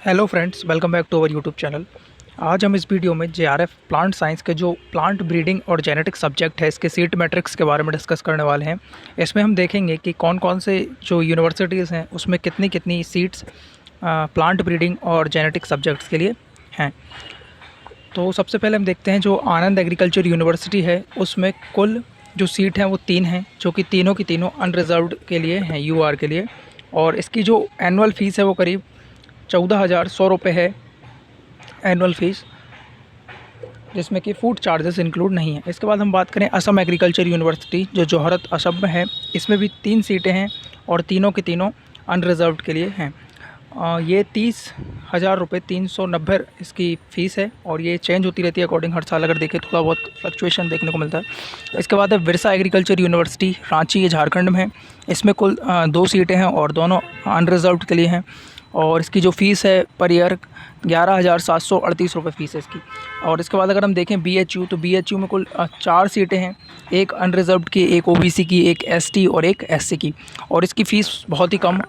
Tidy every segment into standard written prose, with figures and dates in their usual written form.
Hello friends, welcome back to our YouTube channel. आज हम इस वीडियो में जेआरएफ प्लांट साइंस के जो प्लांट ब्रीडिंग और जेनेटिक सब्जेक्ट है इसके सीट मैट्रिक्स के बारे में डिस्कस करने वाले हैं। इसमें हम देखेंगे कि कौन कौन से जो यूनिवर्सिटीज़ हैं उसमें कितनी कितनी सीट्स प्लांट ब्रीडिंग और जेनेटिक सब्जेक्ट्स के लिए हैं। तो सबसे पहले हम देखते हैं जो आनंद एग्रीकल्चर यूनिवर्सिटी है उसमें कुल जो सीट हैं वो 3 हैं, जो कि तीनों की तीनों अनरिजर्व्ड के लिए हैं, यूआर के लिए। और इसकी जो एनुअल फ़ीस है वो करीब 14,100 रुपये है एनुअल फ़ीस, जिसमें कि फ़ूड चार्जेस इंक्लूड नहीं है। इसके बाद हम बात करें असम एग्रीकल्चर यूनिवर्सिटी जो जोहरत असम में है, इसमें भी 3 सीटें हैं और तीनों की तीनों अनरिजर्व्ड के लिए हैं। ये 30,000 रुपये 390 इसकी फ़ीस है और ये चेंज होती रहती है अकॉर्डिंग हर साल, अगर देखें थोड़ा बहुत फ्लक्चुएशन देखने को मिलता है। इसके बाद है बिरसा एग्रीकल्चर यूनिवर्सिटी रांची, ये झारखंड में है। इसमें कुल 2 सीटें हैं और दोनों अनरिजर्व्ड के लिए हैं और इसकी जो फ़ीस है पर ईयर 11,738 रुपये फ़ीस है इसकी। और इसके बाद अगर हम देखें BHU, तो BHU में कुल 4 सीटें हैं, एक अनरिजर्व्ड की, एक OBC की, एक ST और एक SC की। और इसकी फ़ीस बहुत ही कम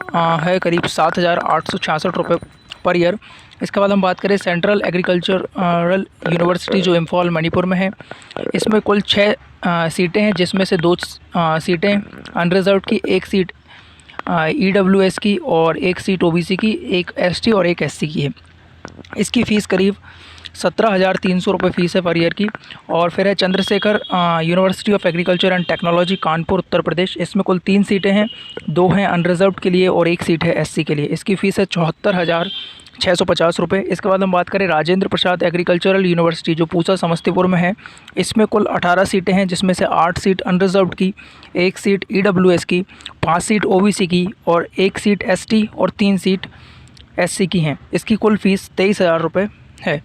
है, करीब 7,866 रुपये पर ईयर। इसके बाद हम बात करें सेंट्रल एग्रीकल्चरल यूनिवर्सिटी जो इम्फॉल मणिपुर में है, इसमें कुल 6 सीटें हैं, जिसमें से 2 सीटें अनरिजर्व्ड की, एक सीट EWS की और एक सीट OBC की, एक ST और एक SC की है। इसकी फ़ीस करीब 17,300 रुपये फ़ीस है पर ईयर की। और फिर है Chandrashekhar university of agriculture and technology Kanpur Uttar Pradesh, इसमें कुल 3 सीटें हैं, 2 हैं अनरिजर्व्ड के लिए और एक सीट है SC के लिए। इसकी फ़ीस है 74,650 रुपये। इसके बाद हम बात करें राजेंद्र प्रसाद एग्रीकल्चरल यूनिवर्सिटी जो पूसा समस्तीपुर में है, इसमें कुल 18 सीटें हैं, जिसमें से 8 सीट अनरिजर्व्ड की, एक सीट EWS की, 5 सीट OBC की और एक सीट ST और 3 सीट SC की हैं। इसकी कुल फ़ीस 23,000 रुपये है।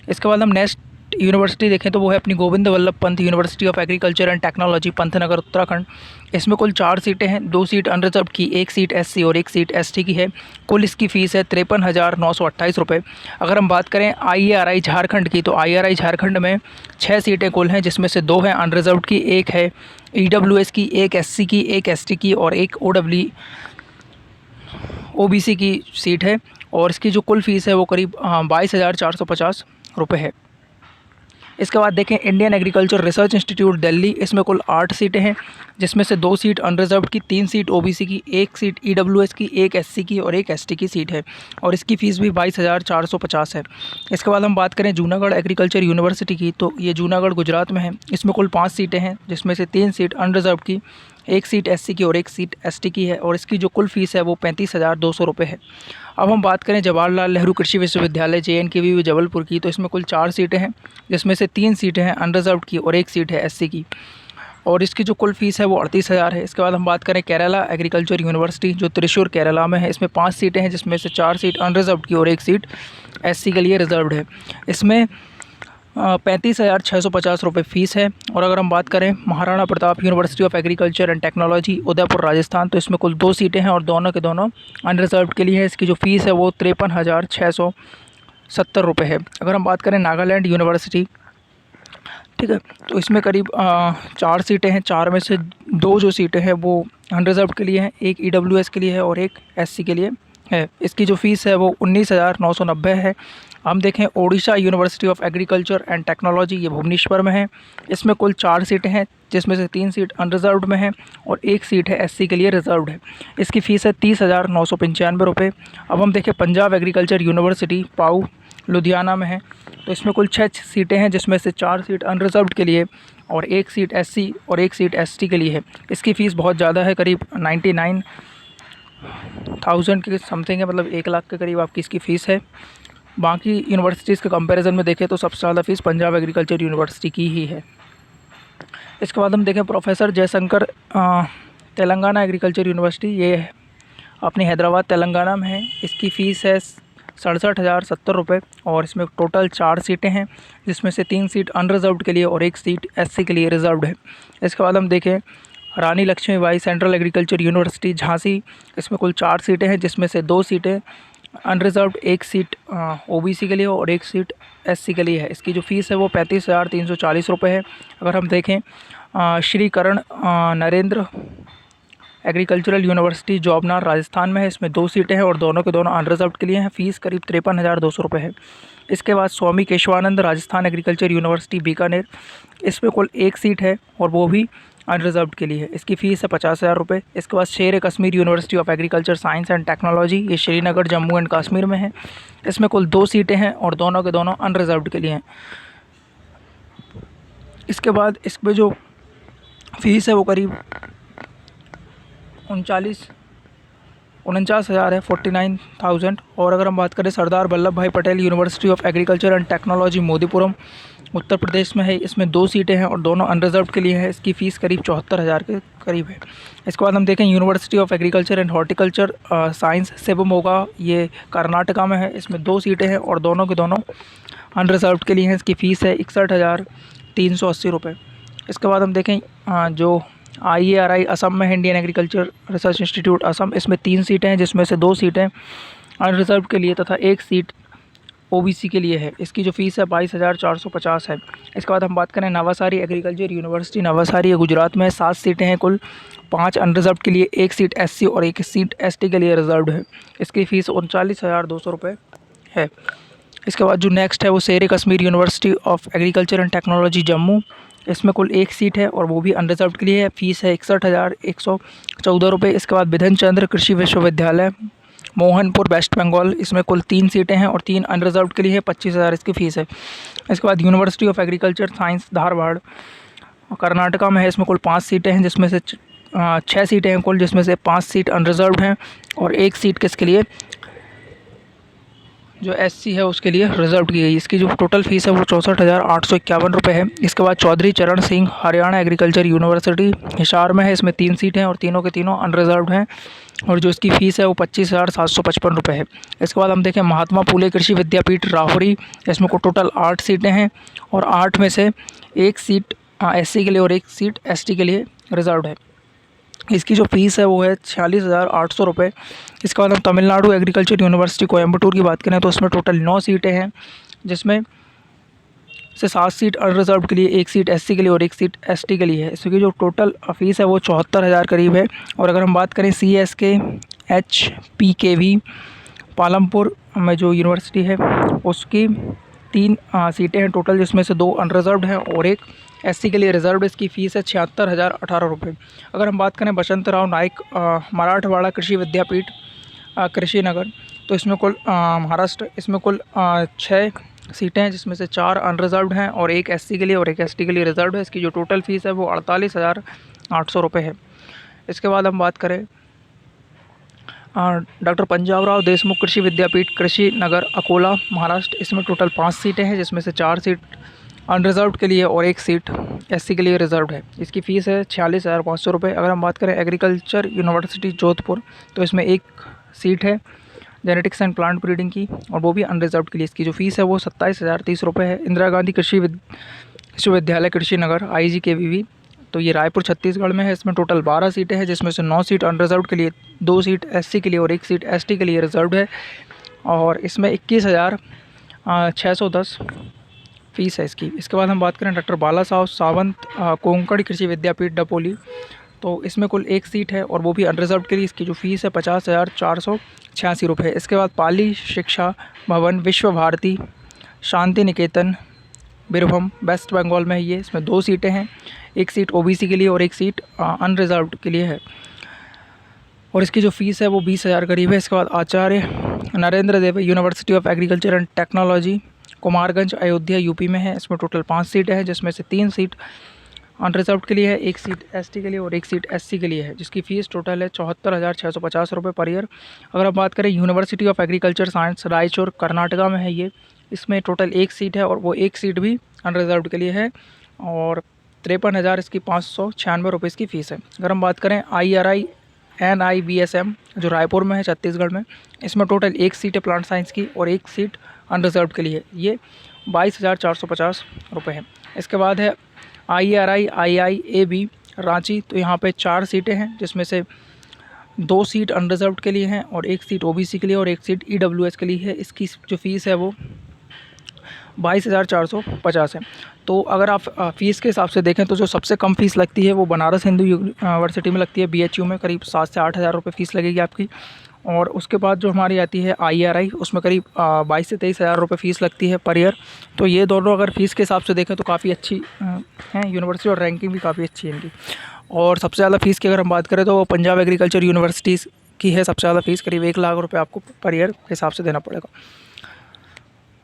इसके बाद हम नेक्स्ट यूनिवर्सिटी देखें तो वो है अपनी Govind Vallabh Pant university of agriculture and technology Pantnagar Uttarakhand. इसमें कुल 4 सीटें हैं, 2 सीट अनरिजर्व्ड की, एक सीट SC और एक सीट ST की है। कुल इसकी फ़ीस है 53,928 रुपये। अगर हम बात करें IARI झारखंड की, तो IARI झारखंड में 6 सीटें कुल हैं, जिसमें से 2 हैं अनरिजर्व्ड की, एक है EWS की, एक SC की, एक ST की और एक OBC की सीट है। और इसकी जो कुल फ़ीस है वो करीब 22,450 रुपये है। इसके बाद देखें Indian agriculture research institute Delhi, इसमें कुल 8 सीटें हैं, जिसमें से 2 सीट अनरिजर्व्ड की, 3 सीट OBC की, एक सीट EWS की, एक SC की और एक ST की सीट है। और इसकी फ़ीस भी 22,450 है। इसके बाद हम बात करें जूनागढ़ एग्रीकल्चर यूनिवर्सिटी की, तो ये जूनागढ़ गुजरात में है। इसमें कुल 5 सीटें हैं, जिसमें से 3 सीट अनरिजर्व्ड की, एक सीट SC की और एक सीट ST की है। और इसकी जो कुल फ़ीस है वो 35,200 रुपये है। अब हम बात करें जवाहरलाल नेहरू कृषि विश्वविद्यालय JNKV जबलपुर की, तो इसमें कुल 4 सीटें हैं, जिसमें से 3 सीटें हैं अनरिजर्व्ड की और एक सीट है SC की। और इसकी जो कुल फ़ीस है वो 38,000 है। इसके बाद हम बात करें केरला एग्रीकल्चर यूनिवर्सिटी जो त्रिशूर केरला में है, इसमें 5 सीटें हैं, जिसमें से 4 सीट अनरिजर्व्ड की और एक सीट SC के लिए रिजर्व्ड है। इसमें 35,650 रुपये फ़ीस है। और अगर हम बात करें Maharana Pratap university of agriculture and technology Udaipur Rajasthan, तो इसमें कुल 2 सीटें हैं और दोनों के दोनों अनरिजर्व्ड के लिए है। इसकी जो फ़ीस है वो 53,670 रुपये है। अगर हम बात करें नागालैंड यूनिवर्सिटी, ठीक है, तो इसमें करीब 4 सीटें हैं, 4 में से 2 जो सीटें हैं वो अनरिजर्व्ड के लिए हैं, एक EWS के लिए है और एक SC के लिए है। इसकी जो फ़ीस है वो 19,990 है। हम देखें Odisha university of agriculture and technology, ये भुवनेश्वर में है। इसमें कुल 4 सीटें हैं, जिसमें से 3 सीट अनरिजर्व्ड में है और एक सीट है SC के लिए रिजर्व्ड है। इसकी फ़ीस है 30,995 रुपये। अब हम देखें पंजाब एग्रीकल्चर यूनिवर्सिटी पाऊ लुधियाना में है, तो इसमें कुल 6 सीटें हैं, जिसमें से 4 सीट अनरिजर्व्ड के लिए और एक सीट SC और एक सीट ST के लिए है। इसकी फ़ीस बहुत ज़्यादा है, करीब 99,000 के समथिंग है, मतलब 1 लाख के करीब आपकी इसकी फ़ीस है। बाकी यूनिवर्सिटीज़ के कंपैरिजन में देखें तो सबसे ज़्यादा फ़ीस पंजाब एग्रीकल्चर यूनिवर्सिटी की ही है। इसके बाद हम देखें professor Jaishankar Telangana agriculture university, ये अपनी हैदराबाद तेलंगाना में है। इसकी फ़ीस है 67,070 रुपये और इसमें टोटल 4 सीटें हैं, जिसमें से 3 सीट अनरिजर्व्ड के लिए और एक सीट SC के लिए रिजर्व्ड है। इसके बाद हम देखें Rani Lakshmibai central agriculture university Jhansi, इसमें कुल 4 सीटें हैं, जिसमें से 2 सीटें अनरिजर्व्ड, एक सीट OBC के लिए और एक सीट SC के लिए है। इसकी जो फ़ीस है वो 35,340 रुपये है। अगर हम देखें श्री करण नरेंद्र एग्रीकल्चरल यूनिवर्सिटी जॉबनार राजस्थान में है, इसमें 2 सीटें हैं और दोनों के दोनों अनरिजर्व्ड के लिए हैं। फ़ीस करीब 53,200 रुपये है। इसके बाद स्वामी केशवानंद राजस्थान एग्रीकल्चर यूनिवर्सिटी बीकानेर, इसमें कुल 1 सीट है और वो भी अनरिजर्व्ड के लिए है। इसकी फ़ीस है 50,000 रुपये। इसके बाद शेर Kashmir university of agriculture science and technology, ये श्रीनगर जम्मू एंड कश्मीर में है। इसमें कुल 2 सीटें हैं और दोनों के दोनों अनरिजर्व्ड के लिए हैं। इसके बाद इसमें जो फ़ीस है वो करीब 49,000 है, 49,000। और अगर हम बात करें Sardar Vallabh Bhai Patel university of agriculture and technology Modipuram Uttar Pradesh में है, इसमें 2 सीटें हैं और दोनों अनरिजर्व्ड के लिए है। इसकी फ़ीस करीब 74,000 के करीब है। इसके बाद हम देखें university of agriculture and horticulture science Shivamogga, ये कर्नाटका में है, इसमें 2 सीटें हैं और दोनों के दोनों अनरिजर्व्ड के लिए हैं। इसकी फ़ीस है 61,380 रुपये। इसके बाद हम देखें जो IARI असम में है, Indian agriculture research institute Assam, इसमें 3 सीटें हैं जिसमें से 2 सीटें अनरिजर्व्ड के लिए तथा 1 सीट OBC के लिए है। इसकी जो फ़ीस है 22,450 है। इसके बाद हम बात करें नवासारी एग्रीकल्चर यूनिवर्सिटी नवासारी, ये गुजरात में है, 7 सीटें हैं कुल, 5 अनरिजर्व्ड के लिए, 1 सीट SC और 1 सीट ST के लिए रिजर्व्ड है। इसकी फ़ीस 39,200 रुपये है। इसके बाद जो नेक्स्ट है वो शेर Kashmir university of agriculture and technology Jammu, इसमें कुल 1 सीट है और वो भी अनरिजर्व्ड के लिए है। फ़ीस है 61,114 रुपये। इसके बाद बिधन चंद्र कृषि विश्वविद्यालय मोहनपुर वेस्ट बंगाल, इसमें कुल 3 सीटें हैं और 3 अनरिजर्व्ड के लिए है, 25,000 इसकी फ़ीस है। इसके बाद university of agriculture science Dharwad Karnataka में है, इसमें कुल 5 सीटें हैं जिसमें से 6 सीटें हैं कुल, जिसमें से 5 सीट अनरिजर्व्ड हैं और 1 सीट किसके लिए, जो SC है उसके लिए रिजर्व की गई। इसकी जो टोटल फ़ीस है वो 64,851 रुपये है। इसके बाद चौधरी चरण सिंह हरियाणा एग्रीकल्चर यूनिवर्सिटी हिसार में है, इसमें 3 सीटें हैं और तीनों के तीनों अनरिजर्व्ड हैं और जो इसकी फ़ीस है वो 25,755 रुपये है। इसके बाद हम देखें महात्मा फूले कृषि विद्यापीठ राहुरी, इसमें को टोटल 8 सीटें हैं और 8 में से 1 सीट SC के लिए और 1 सीट ST के लिए रिजर्व्ड है। इसकी जो फ़ीस है वो है 46,800 रुपये। इसके बाद हम तमिलनाडु एग्रीकल्चर यूनिवर्सिटी कोयम्बटूर की बात करें तो उसमें टोटल 9 सीटें हैं जिसमें से 7 सीट अनरिजर्व्ड के लिए, 1 सीट SC के लिए और 1 सीट ST के लिए है। इसकी जो टोटल फ़ीस है वो 74,000 करीब है। और अगर हम बात करें CSK HPKV पालमपुर में जो यूनिवर्सिटी है उसकी 3 सीटें हैं टोटल, जिसमें से 2 अनरिजर्व्ड हैं और 1 SC के लिए रिजर्व्ड। इसकी फ़ीस है 76,018 रुपये। अगर हम बात करें बसंत राव नाइक मराठवाड़ा कृषि विद्यापीठ कृषि नगर, तो इसमें कुल महाराष्ट्र, इसमें कुल 6 सीटें हैं जिसमें से 4 अनरिजर्व्ड हैं और 1 SC के लिए और 1 ST के लिए रिजर्व्ड है। इसकी जो टोटल फ़ीस है वो 48,800 रुपये है। इसके बाद हम बात करें डॉक्टर पंजाबराव देशमुख कृषि विद्यापीठ कृषि नगर अकोला महाराष्ट्र, इसमें टोटल 5 सीटें हैं जिसमें से 4 सीट अनरिजर्व्ड के लिए और 1 सीट SC के लिए रिजर्व्ड है। इसकी फ़ीस है 46,500 रुपये। अगर हम बात करें एग्रीकल्चर यूनिवर्सिटी जोधपुर, तो इसमें 1 सीट है जेनेटिक्स एंड प्लांट ब्रीडिंग की और वो भी अनरिजर्व्ड के लिए। इसकी जो फ़ीस है वो 27,030 रुपये है। इंदिरा गांधी कृषि विश्वविद्यालय कृषि नगर IGKVV, तो ये रायपुर छत्तीसगढ़ में है, इसमें टोटल 12 सीटें हैं जिसमें से 9 सीट अनरिजर्व्ड के लिए, 2 सीट SC के लिए और 1 सीट ST के लिए रिजर्व्ड है और इसमें 21,610 फ़ीस है इसकी। इसके बाद हम बात करें डॉक्टर बाला साहब सावंत कोंकण कृषि विद्यापीठ डपोली, तो इसमें कुल 1 सीट है और वो भी अनरिजर्व्ड के लिए। इसकी जो फ़ीस है 50,486 रुपये है। इसके बाद पाली शिक्षा भवन विश्व भारती शांति निकेतन बीरभूम वेस्ट बंगाल में है ये, इसमें 2 सीटें हैं, 1 सीट OBC के लिए और 1 सीट अनरिजर्व्ड के लिए है और इसकी जो फ़ीस है वो 20,000 करीब है। इसके बाद Acharya Narendra Dev university of agriculture and technology Kumarganj Ayodhya UP में है, इसमें टोटल 5 सीटें हैं जिसमें से 3 सीट अनरिजर्व्ड के लिए है, 1 सीट ST के लिए और 1 सीट SC के लिए है, जिसकी फ़ीस टोटल है 74,650 रुपये पर ईयर। अगर आप बात करें university of agriculture science Raichur Karnataka में है ये, इसमें टोटल 1 सीट है और वो 1 सीट भी अनरिजर्व्ड के लिए है और 53,000 इसकी 596 रुपये इसकी फ़ीस है। अगर हम बात करें IRI NIBSM जो रायपुर में है छत्तीसगढ़ में, इसमें टोटल 1 सीट है प्लांट साइंस की और 1 सीट अनरिजर्व्ड के लिए, ये 22,450 रुपये है। इसके बाद है IRI IIAB रांची, तो यहाँ पे 4 सीटें हैं जिसमें से 2 सीट अनरिजर्व्ड के लिए हैं और 1 सीट OBC के लिए और 1 सीट EWS के लिए है। इसकी जो फ़ीस है वो 22,450 है। तो अगर आप फ़ीस के हिसाब से देखें तो जो सबसे कम फ़ीस लगती है वो बनारस हिंदू यूनिवर्सिटी में लगती है। BHU में करीब 7 से 8 हज़ार रुपये फ़ीस लगेगी आपकी। और उसके बाद जो हमारी आती है IRI, उसमें करीब 22 से 23 हज़ार रुपये फ़ीस लगती है पर ईयर। तो ये दोनों अगर फ़ीस के हिसाब से देखें तो काफ़ी अच्छी हैं यूनिवर्सिटी, और रैंकिंग भी काफ़ी अच्छी है इनकी। और सबसे ज़्यादा फ़ीस की अगर हम बात करें तो वो पंजाब एग्रीकल्चर यूनिवर्सिटीज़ की है सबसे ज़्यादा फ़ीस, करीब 1 लाख रुपये आपको पर ईयर के हिसाब से देना पड़ेगा।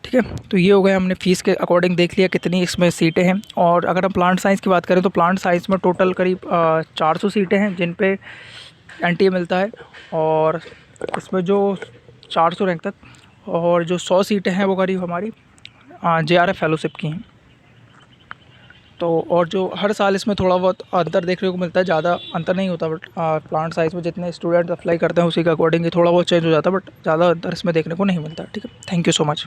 ठीक है, तो ये हो गया, हमने फ़ीस के अकॉर्डिंग देख लिया कितनी इसमें सीटें हैं। और अगर हम प्लांट साइंस की बात करें तो प्लांट साइंस में टोटल करीब 400 सीटें हैं जिन पे NTA मिलता है। और इसमें जो 400 रैंक तक, और जो 100 सीटें हैं वो करीब हमारी JRF फेलोशिप की हैं। तो और जो हर साल इसमें थोड़ा बहुत अंतर देखने को मिलता है, ज़्यादा अंतर नहीं होता, बट प्लांट साइंस में जितने स्टूडेंट अप्लाई करते हैं उसी के अकॉर्डिंग ही थोड़ा बहुत चेंज हो जाता है, बट ज़्यादा अंतर इसमें देखने को नहीं मिलता। ठीक है, थैंक यू सो मच।